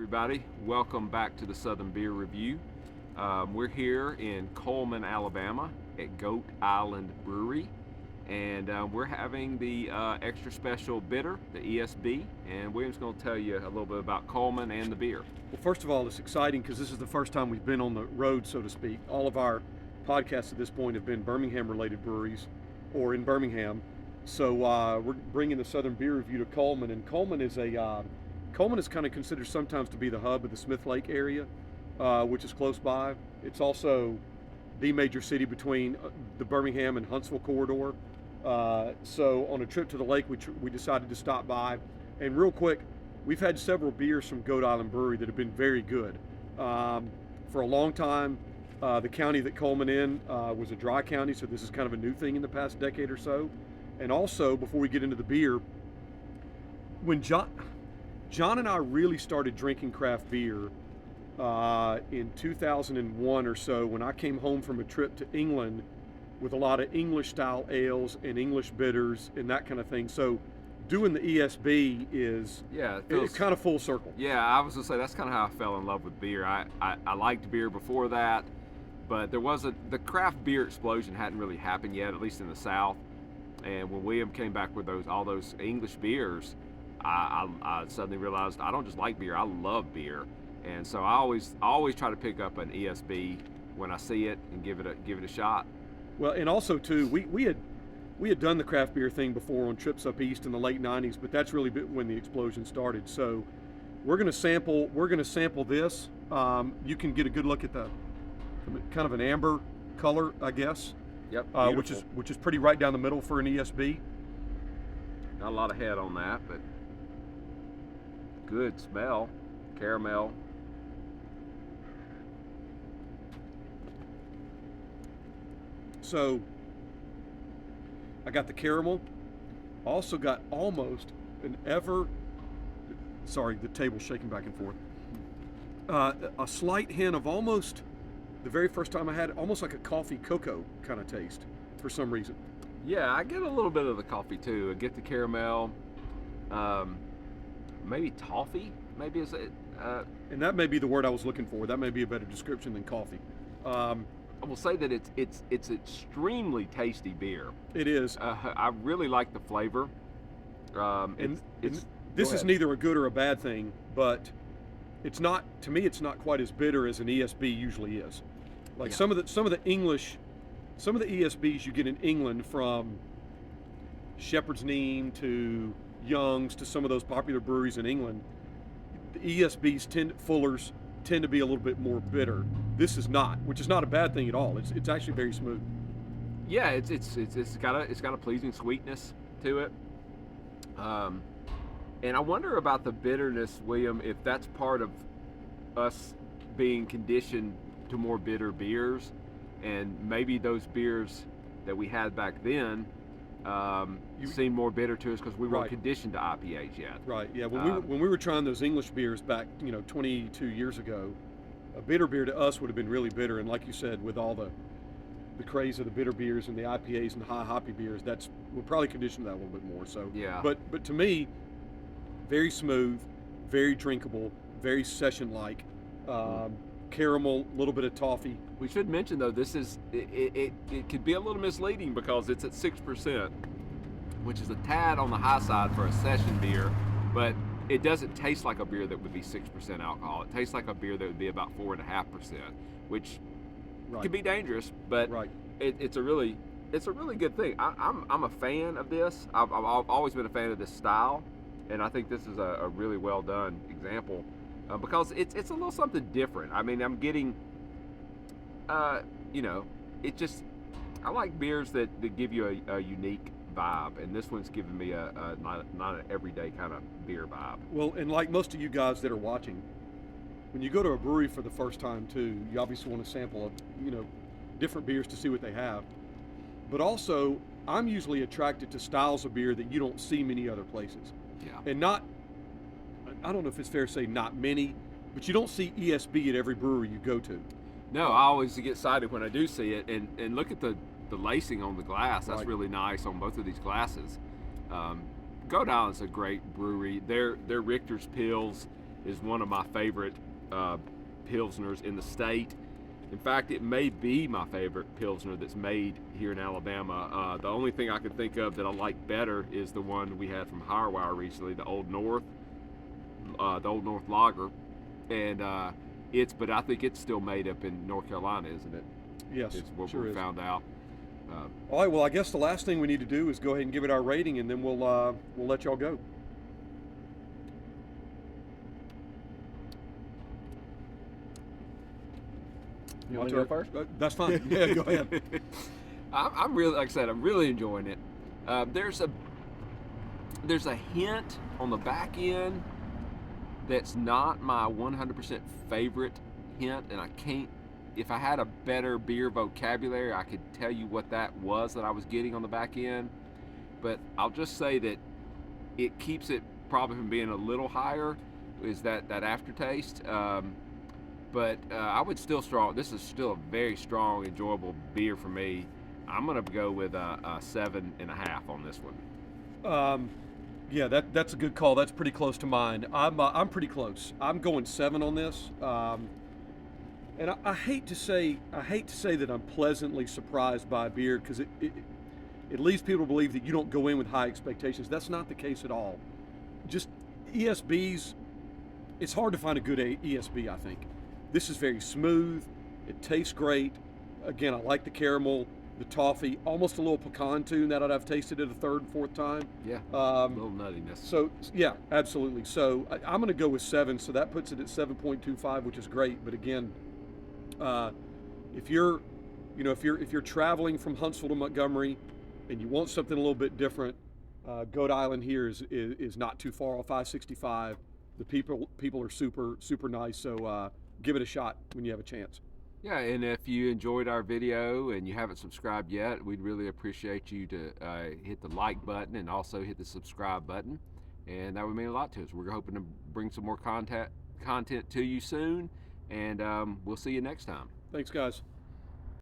everybody. Welcome back to the Southern Beer Review. We're here in Coleman, Alabama at Goat Island Brewery, and we're having the extra special bitter, the ESB, and William's going to tell you a little bit about Coleman and the beer. Well, first of all, it's exciting because this is the first time we've been on the road, so to speak. All of our podcasts at this point have been Birmingham-related breweries or in Birmingham. So we're bringing the Southern Beer Review to Coleman, and Coleman is kind of considered sometimes to be the hub of the Smith Lake area, which is close by. It's also the major city between the Birmingham and Huntsville corridor. So on a trip to the lake, we decided to stop by. And real quick, we've had several beers from Goat Island Brewery that have been very good. For a long time, the county that Coleman in was a dry county, so this is kind of a new thing in the past decade or so. And also, before we get into the beer, when John and I really started drinking craft beer in 2001 or so, when I came home from a trip to England with a lot of English style ales and English bitters and that kind of thing. So doing the ESB is it's kind of full circle. Yeah, I was going to say that's kind of how I fell in love with beer. I liked beer before that, but the craft beer explosion hadn't really happened yet, at least in the South. And when William came back with all those English beers, I suddenly realized I don't just like beer, I love beer. And so I always try to pick up an ESB when I see it and give it a shot. Well, and also too, we had done the craft beer thing before on trips up east in the late 90s, but that's really when the explosion started. So we're going to sample this. You can get a good look at the kind of an amber color, I guess. Yep. Which is pretty right down the middle for an ESB. Not a lot of head on that, but good smell, caramel. So I got the caramel. Also got almost the table's shaking back and forth. A slight hint of almost, the very first time I had it, almost like a coffee cocoa kind of taste for some reason. Yeah, I get a little bit of the coffee too. I get the caramel, maybe toffee, maybe is it? And that may be the word I was looking for. That may be a better description than coffee. I will say that it's extremely tasty beer. It is. I really like the flavor. This is neither a good or a bad thing, but it's not, to me, it's not quite as bitter as an ESB usually is. Like some of the ESBs you get in England, from Shepherd's Neame to Young's to some of those popular breweries in England, the ESBs Fullers tend to be a little bit more bitter. This is not, which is not a bad thing at all. It's actually very smooth. Yeah, it's got a pleasing sweetness to it. And I wonder about the bitterness, William, if that's part of us being conditioned to more bitter beers, and maybe those beers that we had back then seemed more bitter to us because we weren't conditioned to IPAs yet. Right. Yeah. When we were trying those English beers back, 22 years ago, a bitter beer to us would have been really bitter. And like you said, with all the craze of the bitter beers and the IPAs and the high hoppy beers, we're probably conditioned to that a little bit more. So yeah. But to me, very smooth, very drinkable, very session-like. Caramel, a little bit of toffee. We should mention though, this is it could be a little misleading because it's at 6%, which is a tad on the high side for a session beer, but it doesn't taste like a beer that would be 6% alcohol. It tastes like a beer that would be about 4.5%, which can be dangerous, but it's a really good thing. I'm a fan of this. I've always been a fan of this style, and I think this is a really well done example. Because it's a little something different. I mean, I'm getting, I like beers that give you a unique vibe, and this one's giving me not an everyday kind of beer vibe. Well, and like most of you guys that are watching, when you go to a brewery for the first time too, you obviously want to sample different beers to see what they have. But also, I'm usually attracted to styles of beer that you don't see many other places. Yeah. And I don't know if it's fair to say not many, but you don't see ESB at every brewery you go to. No, I always get excited when I do see it, and look at the lacing on the glass. That's really nice on both of these glasses. Goat Island's a great brewery. Their Richter's Pills is one of my favorite Pilsners in the state. In fact, it may be my favorite Pilsner that's made here in Alabama. The only thing I can think of that I like better is the one we had from Hirewire recently, the Old North Lager. And but I think it's still made up in North Carolina, isn't it? Yes, it's what sure we is. found out. All right, well, I guess the last thing we need to do is go ahead and give it our rating, and then we'll let y'all go. You want to go first? That's fine. Yeah, go ahead. I'm really, like I said, I'm really enjoying it. There's a hint on the back end that's not my 100% favorite hint, and I can't. If I had a better beer vocabulary, I could tell you what that was that I was getting on the back end. But I'll just say that it keeps it probably from being a little higher, is that aftertaste. But I would still this is still a very strong, enjoyable beer for me. I'm gonna go with a 7.5 on this one. Yeah, that's a good call. That's pretty close to mine. I'm pretty close. I'm going 7 on this. And I hate to say that I'm pleasantly surprised by a beer, because it leads people to believe that you don't go in with high expectations. That's not the case at all. Just ESBs, it's hard to find a good ESB, I think. This is very smooth. It tastes great. Again, I like the caramel, the toffee, almost a little pecan too, now that I've tasted it a third and fourth time. Yeah, a little nuttiness. So, yeah, absolutely. So I'm going to go with 7, so that puts it at 7.25, which is great. But again, if you're traveling from Huntsville to Montgomery and you want something a little bit different, Goat Island here is not too far off I-65. The people are super nice, so give it a shot when you have a chance. Yeah, and if you enjoyed our video and you haven't subscribed yet, we'd really appreciate you to hit the like button and also hit the subscribe button, and that would mean a lot to us. We're hoping to bring some more content to you soon, and we'll see you next time. Thanks, guys.